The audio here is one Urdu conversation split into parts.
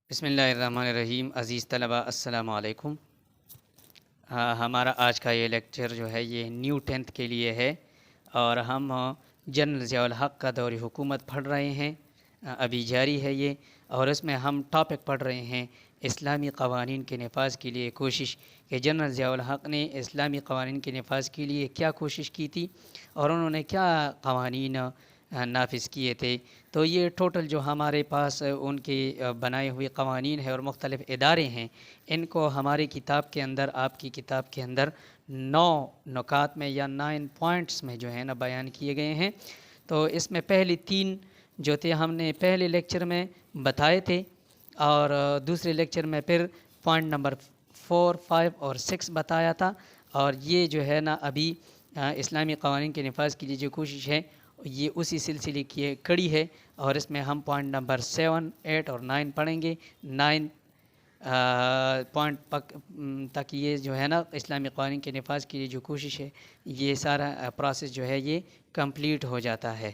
بسم اللہ الرحمن الرحیم۔ عزیز طلباء السلام علیکم۔ ہمارا آج کا یہ لیکچر جو ہے یہ نیو 10th کے لیے ہے، اور ہم جنرل ضیاء الحق کا دور حکومت پڑھ رہے ہیں۔ ابھی جاری ہے یہ، اور اس میں ہم ٹاپک پڑھ رہے ہیں اسلامی قوانین کے نفاذ کے لیے کوشش، کہ جنرل ضیاء الحق نے اسلامی قوانین کے نفاذ کے لیے کیا کوشش کی تھی اور انہوں نے کیا قوانین نافذ کیے تھے۔ تو یہ ٹوٹل جو ہمارے پاس ان کے بنائے ہوئے قوانین ہیں اور مختلف ادارے ہیں، ان کو ہماری کتاب کے اندر، آپ کی کتاب کے اندر 9 نکات میں یا 9 پوائنٹس میں جو ہے نا بیان کیے گئے ہیں۔ تو اس میں پہلی 3 جو تھے ہم نے پہلے لیکچر میں بتائے تھے، اور دوسرے لیکچر میں پھر پوائنٹ نمبر 4، 5 اور 6 بتایا تھا۔ اور یہ جو ہے نا ابھی اسلامی قوانین کے نفاذ کی جو کوشش ہے یہ اسی سلسلے کی کڑی ہے، اور اس میں ہم پوائنٹ نمبر 7، 8 اور 9 پڑھیں گے۔ 9 پوائنٹ تک یہ جو ہے نا اسلامی قوانین کے نفاذ کی جو کوشش ہے، یہ سارا پروسیس جو ہے یہ کمپلیٹ ہو جاتا ہے۔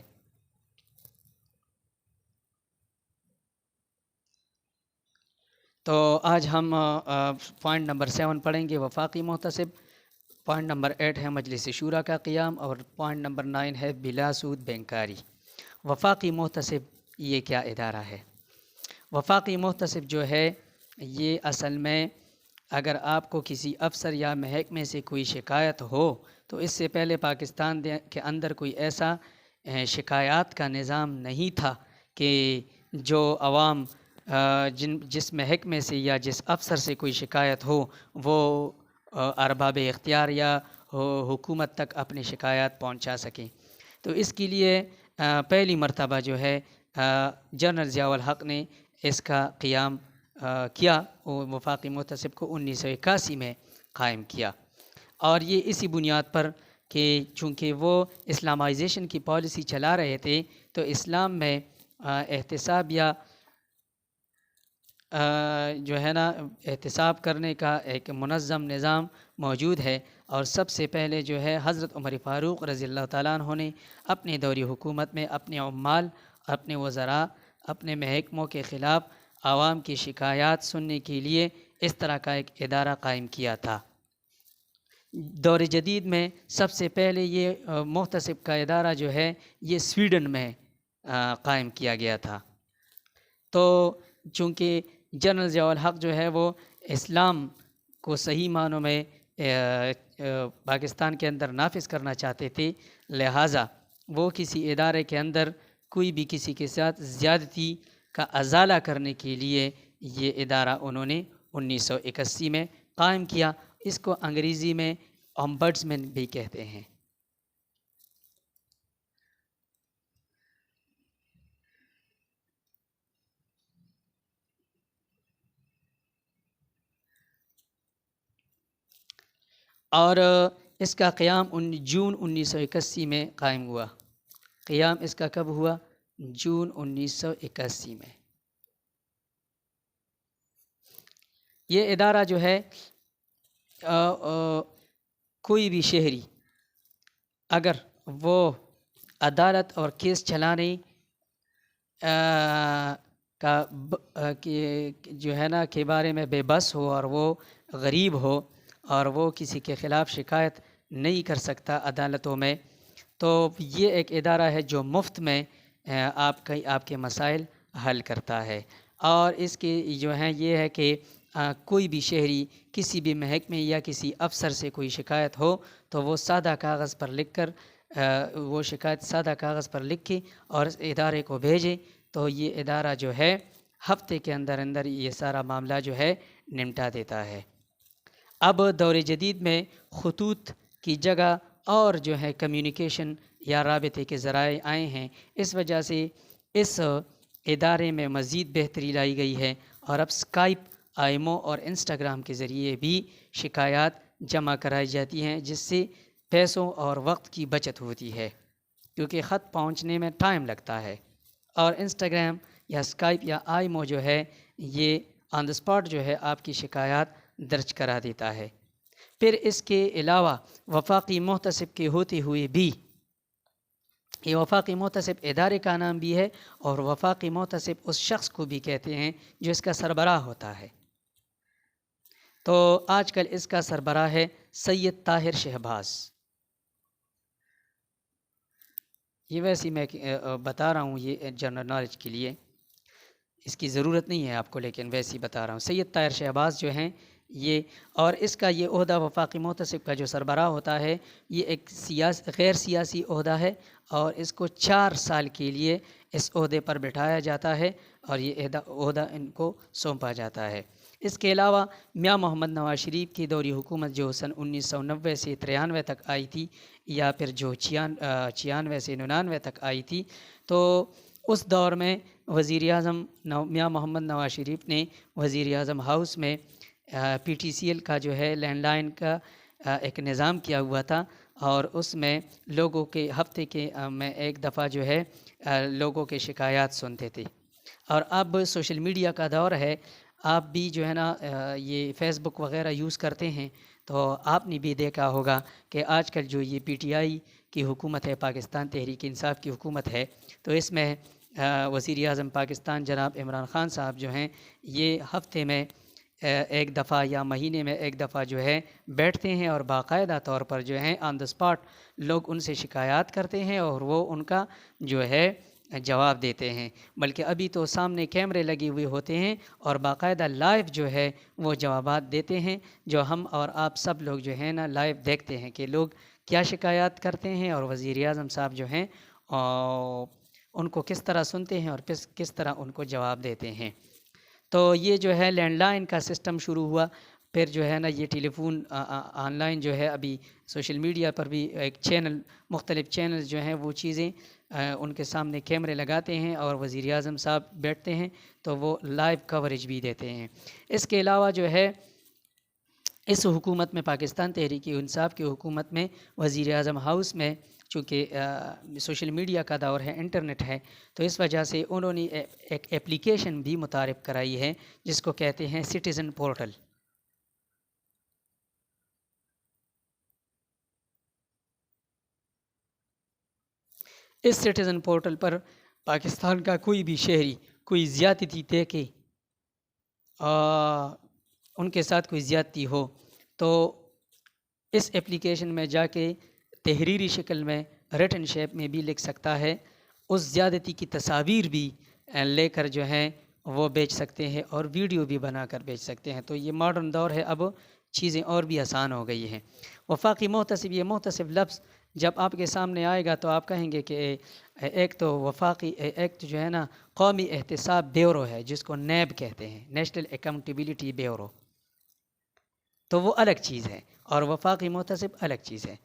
تو آج ہم پوائنٹ نمبر 7 پڑھیں گے، وفاقی محتسب۔ پوائنٹ نمبر 8 ہے مجلس شورا کا قیام، اور پوائنٹ نمبر 9 ہے بلا سود بینکاری۔ وفاقی محتسب یہ کیا ادارہ ہے؟ وفاقی محتسب جو ہے یہ اصل میں اگر آپ کو کسی افسر یا محکمے سے کوئی شکایت ہو، تو اس سے پہلے پاکستان کے اندر کوئی ایسا شکایات کا نظام نہیں تھا کہ جو عوام جس محکمے سے یا جس افسر سے کوئی شکایت ہو وہ ارباب اختیار یا حکومت تک اپنی شکایات پہنچا سکیں۔ تو اس کے لیے پہلی مرتبہ جو ہے جنرل ضیاء الحق نے اس کا قیام کیا، وفاقی محتسب کو 1981 میں قائم کیا، اور یہ اسی بنیاد پر کہ چونکہ وہ اسلامائزیشن کی پالیسی چلا رہے تھے، تو اسلام میں احتساب یا جو ہے نا احتساب کرنے کا ایک منظم نظام موجود ہے، اور سب سے پہلے جو ہے حضرت عمر فاروق رضی اللہ تعالیٰ عنہ نے اپنے دور حکومت میں اپنے عمال، اپنے وزراء، اپنے محکموں کے خلاف عوام کی شکایات سننے کے لیے اس طرح کا ایک ادارہ قائم کیا تھا۔ دور جدید میں سب سے پہلے یہ محتسب کا ادارہ جو ہے یہ سویڈن میں قائم کیا گیا تھا۔ تو چونکہ جنرل ضیاء الحق جو ہے وہ اسلام کو صحیح معنوں میں پاکستان کے اندر نافذ کرنا چاہتے تھے، لہٰذا وہ کسی ادارے کے اندر کوئی بھی کسی کے ساتھ زیادتی کا ازالہ کرنے کے لیے یہ ادارہ انہوں نے 1981 میں قائم کیا۔ اس کو انگریزی میں امبڈسمن بھی کہتے ہیں۔ اور اس کا قیام جون 1981 میں قائم ہوا۔ قیام اس کا کب ہوا؟ جون 1981 میں۔ یہ ادارہ جو ہے کوئی بھی شہری اگر وہ عدالت اور کیس چلانے کا جو ہے نا کے بارے میں بے بس ہو، اور وہ غریب ہو، اور وہ کسی کے خلاف شکایت نہیں کر سکتا عدالتوں میں، تو یہ ایک ادارہ ہے جو مفت میں آپ کے مسائل حل کرتا ہے۔ اور اس کی جو ہے یہ ہے کہ کوئی بھی شہری کسی بھی محکمے یا کسی افسر سے کوئی شکایت ہو تو وہ سادہ کاغذ پر لکھ کر وہ شکایت سادہ کاغذ پر لکھ کے اور اس ادارے کو بھیجے، تو یہ ادارہ جو ہے ہفتے کے اندر اندر یہ سارا معاملہ جو ہے نمٹا دیتا ہے۔ اب دور جدید میں خطوط کی جگہ اور جو ہے کمیونیکیشن یا رابطے کے ذرائع آئے ہیں، اس وجہ سے اس ادارے میں مزید بہتری لائی گئی ہے، اور اب اسکائپ، آئیمو اور انسٹاگرام کے ذریعے بھی شکایات جمع کرائی جاتی ہیں، جس سے پیسوں اور وقت کی بچت ہوتی ہے، کیونکہ خط پہنچنے میں ٹائم لگتا ہے، اور انسٹاگرام یا اسکائپ یا آئیمو جو ہے یہ آن دا اسپاٹ جو ہے آپ کی شکایات درج کرا دیتا ہے۔ پھر اس کے علاوہ وفاقی محتسب کے ہوتے ہوئے بھی یہ وفاقی محتسب ادارے کا نام بھی ہے، اور وفاقی محتسب اس شخص کو بھی کہتے ہیں جو اس کا سربراہ ہوتا ہے۔ تو آج کل اس کا سربراہ ہے سید طاہر شہباز۔ یہ ویسے میں بتا رہا ہوں، یہ جنرل نالج کے لیے، اس کی ضرورت نہیں ہے آپ کو، لیکن ویسے ہی بتا رہا ہوں۔ سید طاہر شہباز جو ہیں یہ، اور اس کا یہ عہدہ وفاقی محتسب کا جو سربراہ ہوتا ہے، یہ ایک غیر سیاسی عہدہ ہے، اور اس کو 4 سال کے لیے اس عہدے پر بٹھایا جاتا ہے، اور یہ عہدہ ان کو سونپا جاتا ہے۔ اس کے علاوہ میاں محمد نواز شریف کی دوری حکومت جو سن 1990 سے 93 تک آئی تھی، یا پھر جو 96 سے 99 تک آئی تھی، تو اس دور میں وزیر اعظم میاں محمد نواز شریف نے وزیر اعظم ہاؤس میں پی ٹی سی ایل کا جو ہے لینڈ لائن کا ایک نظام کیا ہوا تھا، اور اس میں لوگوں کے ہفتے کے میں ایک دفعہ جو ہے لوگوں کے شکایات سنتے تھے۔ اور اب سوشل میڈیا کا دور ہے، آپ بھی جو ہے نا یہ فیس بک وغیرہ یوز کرتے ہیں، تو آپ نے بھی دیکھا ہوگا کہ آج کل جو یہ پی ٹی آئی کی حکومت ہے، پاکستان تحریک انصاف کی حکومت ہے، تو اس میں وزیر اعظم پاکستان جناب عمران خان صاحب جو ہیں، یہ ہفتے میں ایک دفعہ یا مہینے میں ایک دفعہ جو ہے بیٹھتے ہیں، اور باقاعدہ طور پر جو ہے آن دا اسپاٹ لوگ ان سے شکایات کرتے ہیں، اور وہ ان کا جو ہے جواب دیتے ہیں۔ بلکہ ابھی تو سامنے کیمرے لگے ہوئے ہوتے ہیں، اور باقاعدہ لائیو جو ہے وہ جوابات دیتے ہیں، جو ہم اور آپ سب لوگ جو ہیں نا لائیو دیکھتے ہیں کہ لوگ کیا شکایات کرتے ہیں، اور وزیر اعظم صاحب جو ہیں ان کو کس طرح سنتے ہیں، اور کس طرح ان کو جواب دیتے ہیں۔ تو یہ جو ہے لینڈ لائن کا سسٹم شروع ہوا، پھر جو ہے نا یہ ٹیلی فون آن لائن جو ہے، ابھی سوشل میڈیا پر بھی ایک مختلف چینلز جو ہیں وہ چیزیں ان کے سامنے کیمرے لگاتے ہیں، اور وزیر اعظم صاحب بیٹھتے ہیں تو وہ لائیو کوریج بھی دیتے ہیں۔ اس کے علاوہ جو ہے اس حکومت میں، پاکستان تحریک انصاف کی حکومت میں، وزیر اعظم ہاؤس میں چونکہ سوشل میڈیا کا دور ہے، انٹرنیٹ ہے، تو اس وجہ سے انہوں نے ایک اپلیکیشن بھی متعارف کرائی ہے جس کو کہتے ہیں سٹیزن پورٹل۔ اس سٹیزن پورٹل پر پاکستان کا کوئی بھی شہری کوئی زیادتی دیکھے، ان کے ساتھ کوئی زیادتی ہو، تو اس اپلیکیشن میں جا کے تحریری شکل میں، ریٹن شیپ میں بھی لکھ سکتا ہے، اس زیادتی کی تصاویر بھی لے کر جو ہیں وہ بیچ سکتے ہیں، اور ویڈیو بھی بنا کر بیچ سکتے ہیں۔ تو یہ ماڈرن دور ہے، اب چیزیں اور بھی آسان ہو گئی ہیں۔ وفاقی محتسب، یہ محتسب لفظ جب آپ کے سامنے آئے گا تو آپ کہیں گے کہ ایک تو وفاقی، ایک تو جو ہے نا قومی احتساب بیورو ہے جس کو نیب کہتے ہیں، نیشنل اکاؤنٹیبلٹی بیورو، تو وہ الگ چیز ہے، اور وفاقی محتسب الگ چیز ہے۔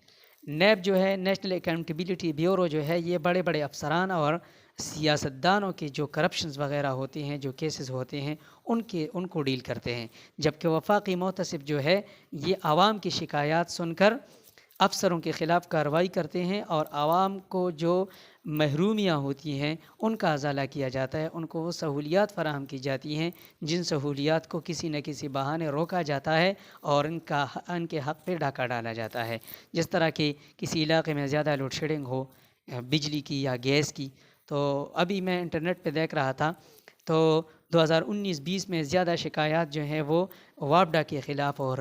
نیب جو ہے، نیشنل اکاؤنٹیبلٹی بیورو جو ہے، یہ بڑے بڑے افسران اور سیاستدانوں کے جو کرپشنز وغیرہ ہوتے ہیں، جو کیسز ہوتے ہیں، ان کو ڈیل کرتے ہیں، جبکہ وفاقی محتسب جو ہے یہ عوام کی شکایات سن کر افسروں کے خلاف کارروائی کرتے ہیں، اور عوام کو جو محرومیاں ہوتی ہیں ان کا ازالہ کیا جاتا ہے، ان کو وہ سہولیات فراہم کی جاتی ہیں جن سہولیات کو کسی نہ کسی بہانے روکا جاتا ہے، اور ان کے حق پہ ڈاکہ ڈالا جاتا ہے۔ جس طرح کہ کسی علاقے میں زیادہ لوڈ شیڈنگ ہو، بجلی کی یا گیس کی، تو ابھی میں انٹرنیٹ پہ دیکھ رہا تھا، تو 2019-20 میں زیادہ شکایات جو ہیں وہ وابڈا کے خلاف اور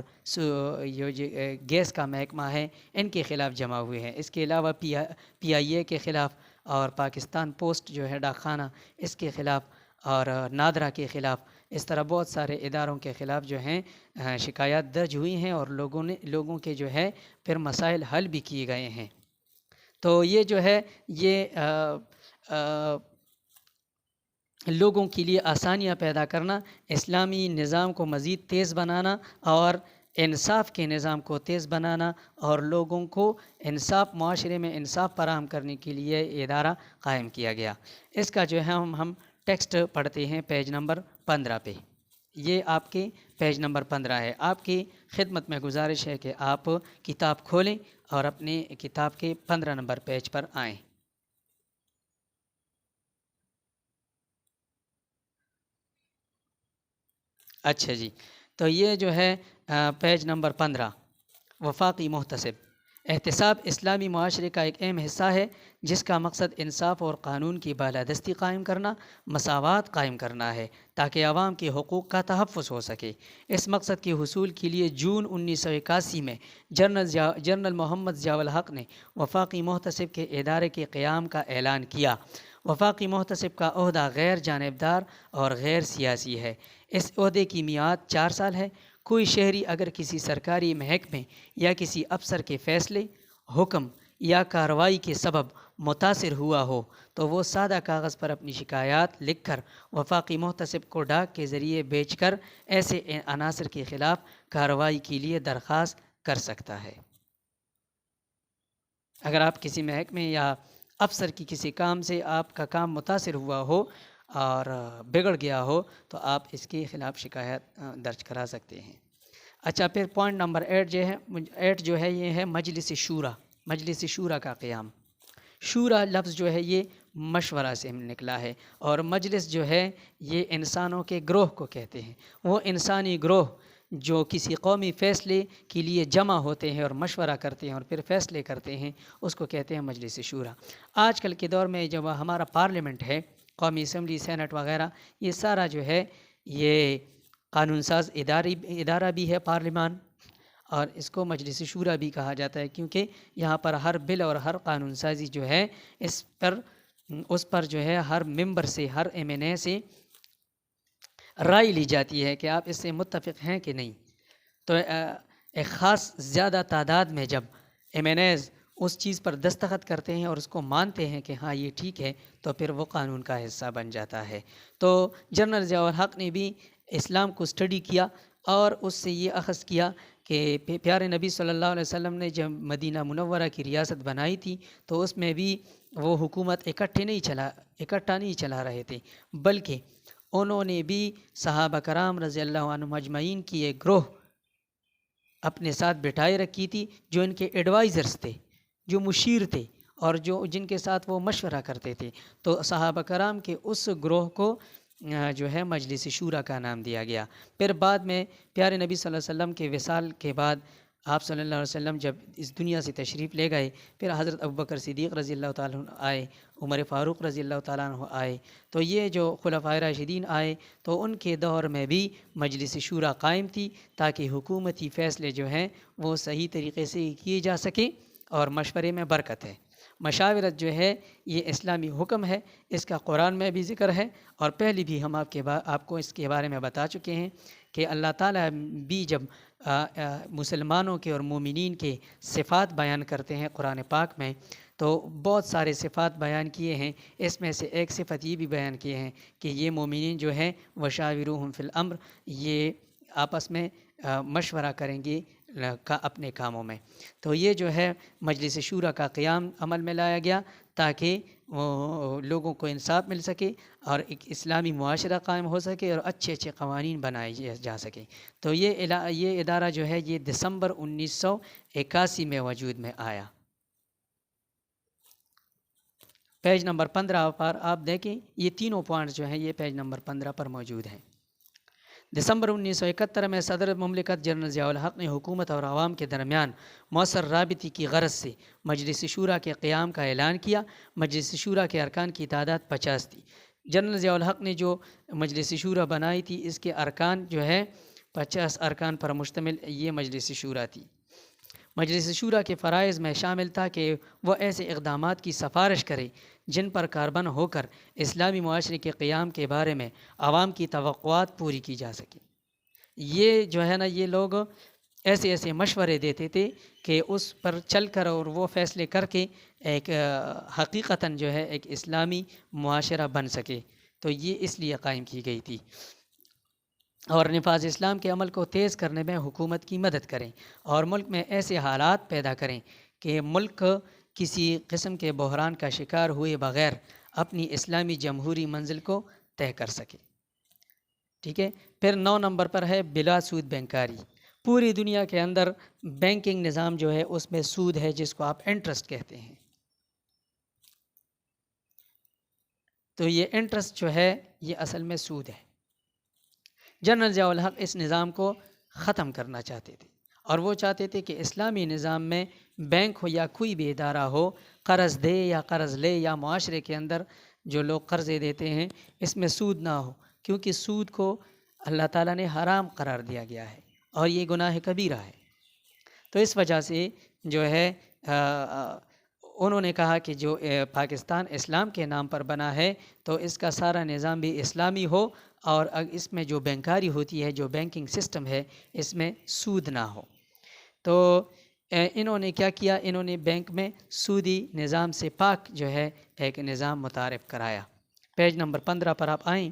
یہ جو گیس کا محکمہ ہے ان کے خلاف جمع ہوئے ہیں۔ اس کے علاوہ پی آئی اے کے خلاف، اور پاکستان پوسٹ جو ہے ڈاک خانہ، اس کے خلاف، اور نادرا کے خلاف، اس طرح بہت سارے اداروں کے خلاف جو ہیں شکایات درج ہوئی ہیں، اور لوگوں کے جو ہے پھر مسائل حل بھی کیے گئے ہیں۔ تو یہ جو ہے یہ لوگوں کے لیے آسانیاں پیدا کرنا، اسلامی نظام کو مزید تیز بنانا، اور انصاف کے نظام کو تیز بنانا، اور لوگوں کو انصاف، معاشرے میں انصاف فراہم کرنے کے لیے یہ ادارہ قائم کیا گیا۔ اس کا جو ہے ہم ٹیکسٹ پڑھتے ہیں پیج نمبر 15 پہ۔ یہ آپ کے پیج نمبر 15 ہے۔ آپ کی خدمت میں گزارش ہے کہ آپ کتاب کھولیں اور اپنے کتاب کے 15 نمبر پیج پر آئیں۔ اچھا جی، تو یہ جو ہے پیج نمبر 15، وفاقی محتسب، احتساب اسلامی معاشرے کا ایک اہم حصہ ہے جس کا مقصد انصاف اور قانون کی بالادستی قائم کرنا، مساوات قائم کرنا ہے تاکہ عوام کے حقوق کا تحفظ ہو سکے۔ اس مقصد کے حصول کے لیے جون 1981 میں جنرل محمد ضیاء الحق نے وفاقی محتسب کے ادارے کے قیام کا اعلان کیا۔ وفاقی محتسب کا عہدہ غیر جانبدار اور غیر سیاسی ہے۔ اس عہدے کی میعاد 4 سال ہے۔ کوئی شہری اگر کسی سرکاری محکمے یا کسی افسر کے فیصلے، حکم یا کارروائی کے سبب متاثر ہوا ہو تو وہ سادہ کاغذ پر اپنی شکایات لکھ کر وفاقی محتسب کو ڈاک کے ذریعے بیچ کر ایسے عناصر کے خلاف کارروائی کے لیے درخواست کر سکتا ہے۔ اگر آپ کسی محکمے یا افسر کی کسی کام سے آپ کا کام متاثر ہوا ہو اور بگڑ گیا ہو تو آپ اس کے خلاف شکایت درج کرا سکتے ہیں۔ اچھا، پھر پوائنٹ نمبر 8 جو ہے یہ ہے مجلس شورا۔ مجلس شورا کا قیام۔ شورا لفظ جو ہے یہ مشورہ سے نکلا ہے، اور مجلس جو ہے یہ انسانوں کے گروہ کو کہتے ہیں۔ وہ انسانی گروہ جو کسی قومی فیصلے کے لیے جمع ہوتے ہیں اور مشورہ کرتے ہیں اور پھر فیصلے کرتے ہیں، اس کو کہتے ہیں مجلس شورا۔ آج کل کے دور میں جب ہمارا پارلیمنٹ ہے، قومی اسمبلی، سینٹ وغیرہ، یہ سارا جو ہے یہ قانون ساز ادارہ بھی ہے پارلیمان، اور اس کو مجلس شورا بھی کہا جاتا ہے، کیونکہ یہاں پر ہر بل اور ہر قانون سازی جو ہے اس پر جو ہے ہر ممبر سے، ہر ایم این اے سے رائے لی جاتی ہے کہ آپ اس سے متفق ہیں کہ نہیں۔ تو ایک خاص زیادہ تعداد میں جب ایم این ایز اس چیز پر دستخط کرتے ہیں اور اس کو مانتے ہیں کہ ہاں یہ ٹھیک ہے، تو پھر وہ قانون کا حصہ بن جاتا ہے۔ تو جنرل ضیاء الحق نے بھی اسلام کو اسٹڈی کیا اور اس سے یہ اخذ کیا کہ پیارے نبی صلی اللہ علیہ وسلم نے جب مدینہ منورہ کی ریاست بنائی تھی تو اس میں بھی وہ حکومت اکٹھا نہیں چلا رہے تھے، بلکہ انہوں نے بھی صحابہ کرام رضی اللہ عنہم اجمعین کی ایک گروہ اپنے ساتھ بٹھائے رکھی تھی، جو ان کے ایڈوائزرز تھے، جو مشیر تھے، اور جن کے ساتھ وہ مشورہ کرتے تھے۔ تو صحابہ کرام کے اس گروہ کو جو ہے مجلس شورا کا نام دیا گیا۔ پھر بعد میں پیارے نبی صلی اللہ علیہ وسلم کے وصال کے بعد آپ صلی اللہ علیہ وسلم جب اس دنیا سے تشریف لے گئے، پھر حضرت ابوبکر صدیق رضی اللہ تعالیٰ عنہ آئے، عمر فاروق رضی اللہ تعالیٰ عنہ آئے، تو یہ جو خلفائے راشدین آئے تو ان کے دور میں بھی مجلس شورا قائم تھی، تاکہ حکومتی فیصلے جو ہیں وہ صحیح طریقے سے کیے جا سکیں، اور مشورے میں برکت ہے۔ مشاورت جو ہے یہ اسلامی حکم ہے، اس کا قرآن میں بھی ذکر ہے، اور پہلے بھی ہم آپ کو اس کے بارے میں بتا چکے ہیں کہ اللہ تعالیٰ بھی جب مسلمانوں کے اور مومنین کے صفات بیان کرتے ہیں قرآن پاک میں، تو بہت سارے صفات بیان کیے ہیں۔ اس میں سے ایک صفت یہ بھی بیان کیے ہیں کہ یہ مومنین جو ہیں وشاورہم فی الامر، یہ آپس میں مشورہ کریں گے اپنے کاموں میں۔ تو یہ جو ہے مجلس شورا کا قیام عمل میں لایا گیا تاکہ لوگوں کو انصاف مل سکے اور ایک اسلامی معاشرہ قائم ہو سکے اور اچھے اچھے قوانین بنائے جا سکیں۔ تو یہ ادارہ جو ہے یہ دسمبر 1981 میں وجود میں آیا۔ پیج نمبر 15 پر آپ دیکھیں، یہ تینوں پوائنٹس جو ہیں یہ پیج نمبر 15 پر موجود ہیں۔ دسمبر 1971 میں صدر مملکت جنرل ضیاء الحق نے حکومت اور عوام کے درمیان مؤثر رابطے کی غرض سے مجلس شورا کے قیام کا اعلان کیا۔ مجلس شورا کے ارکان کی تعداد 50 تھی۔ جنرل ضیاء الحق نے جو مجلس شورا بنائی تھی، اس کے ارکان جو ہے 50 ارکان پر مشتمل یہ مجلس شورا تھی۔ مجلس شورا کے فرائض میں شامل تھا کہ وہ ایسے اقدامات کی سفارش کرے جن پر کاربن ہو کر اسلامی معاشرے کے قیام کے بارے میں عوام کی توقعات پوری کی جا سکیں۔ یہ جو ہے نا، یہ لوگ ایسے مشورے دیتے تھے کہ اس پر چل کر اور وہ فیصلے کر کے ایک حقیقتاً جو ہے ایک اسلامی معاشرہ بن سکے۔ تو یہ اس لیے قائم کی گئی تھی، اور نفاذ اسلام کے عمل کو تیز کرنے میں حکومت کی مدد کریں اور ملک میں ایسے حالات پیدا کریں کہ ملک کسی قسم کے بحران کا شکار ہوئے بغیر اپنی اسلامی جمہوری منزل کو طے کر سکے۔ ٹھیک ہے، پھر 9 نمبر پر ہے بلا سود بینکاری۔ پوری دنیا کے اندر بینکنگ نظام جو ہے اس میں سود ہے، جس کو آپ انٹرسٹ کہتے ہیں۔ تو یہ انٹرسٹ جو ہے یہ اصل میں سود ہے۔ جنرل ضیاء الحق اس نظام کو ختم کرنا چاہتے تھے اور وہ چاہتے تھے کہ اسلامی نظام میں بینک ہو یا کوئی بھی ادارہ ہو، قرض دے یا قرض لے یا معاشرے کے اندر جو لوگ قرضے دیتے ہیں اس میں سود نہ ہو، کیونکہ سود کو اللہ تعالیٰ نے حرام قرار دیا گیا ہے اور یہ گناہ کبیرہ ہے۔ تو اس وجہ سے جو ہے انہوں نے کہا کہ جو پاکستان اسلام کے نام پر بنا ہے تو اس کا سارا نظام بھی اسلامی ہو، اور اس میں جو بینکاری ہوتی ہے، جو بینکنگ سسٹم ہے، اس میں سود نہ ہو۔ تو انہوں نے کیا کیا، انہوں نے بینک میں سودی نظام سے پاک جو ہے ایک نظام متعارف کرایا۔ پیج نمبر 15 پر آپ آئیں۔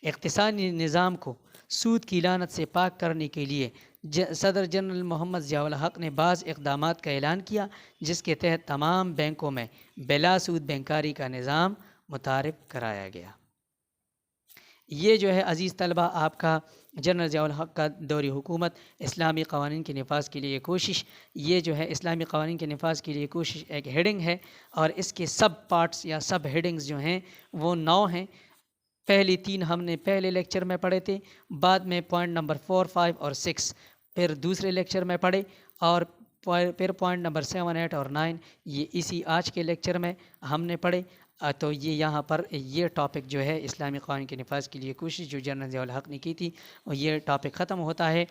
اقتصادی نظام کو سود کی لعنت سے پاک کرنے کے لیے صدر جنرل محمد ضیاء الحق نے بعض اقدامات کا اعلان کیا، جس کے تحت تمام بینکوں میں بلا سود بینکاری کا نظام متعارف کرایا گیا۔ یہ جو ہے عزیز طلبہ آپ کا جنرل ضیاء الحق کا دور حکومت اسلامی قوانین کے نفاذ کے لیے کوشش، یہ جو ہے اسلامی قوانین کے نفاذ کے لیے کوشش ایک ہیڈنگ ہے، اور اس کے سب پارٹس یا سب ہیڈنگز جو ہیں وہ 9 ہیں۔ پہلی 3 ہم نے پہلے لیکچر میں پڑھے تھے، بعد میں پوائنٹ نمبر 4، 5 اور 6 پھر دوسرے لیکچر میں پڑھے، اور پھر پوائنٹ نمبر 7، 8 اور 9 یہ اسی آج کے لیکچر میں ہم نے پڑھے۔ تو یہ یہاں پر یہ ٹاپک جو ہے اسلامی قوانین کے نفاذ کے لیے کوشش جو جنرل ضیاء الحق نے کی تھی، اور یہ ٹاپک ختم ہوتا ہے۔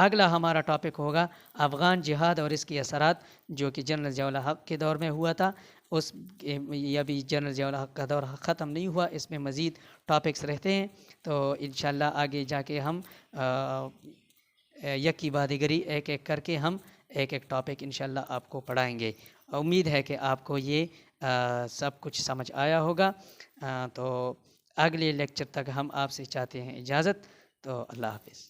اگلا ہمارا ٹاپک ہوگا افغان جہاد اور اس کے اثرات، جو کہ جنرل ضیاء الحق کے دور میں ہوا تھا۔ یہ ابھی جنرل ضیاء الحق کا دور ختم نہیں ہوا، اس میں مزید ٹاپکس رہتے ہیں، تو انشاءاللہ آگے جا کے ہم یکی بعد دیگری ایک ایک کر کے ہم ایک ایک ٹاپک انشاءاللہ آپ کو پڑھائیں گے۔ امید ہے کہ آپ کو یہ سب کچھ سمجھ آیا ہوگا۔ تو اگلے لیکچر تک ہم آپ سے چاہتے ہیں اجازت، تو اللہ حافظ۔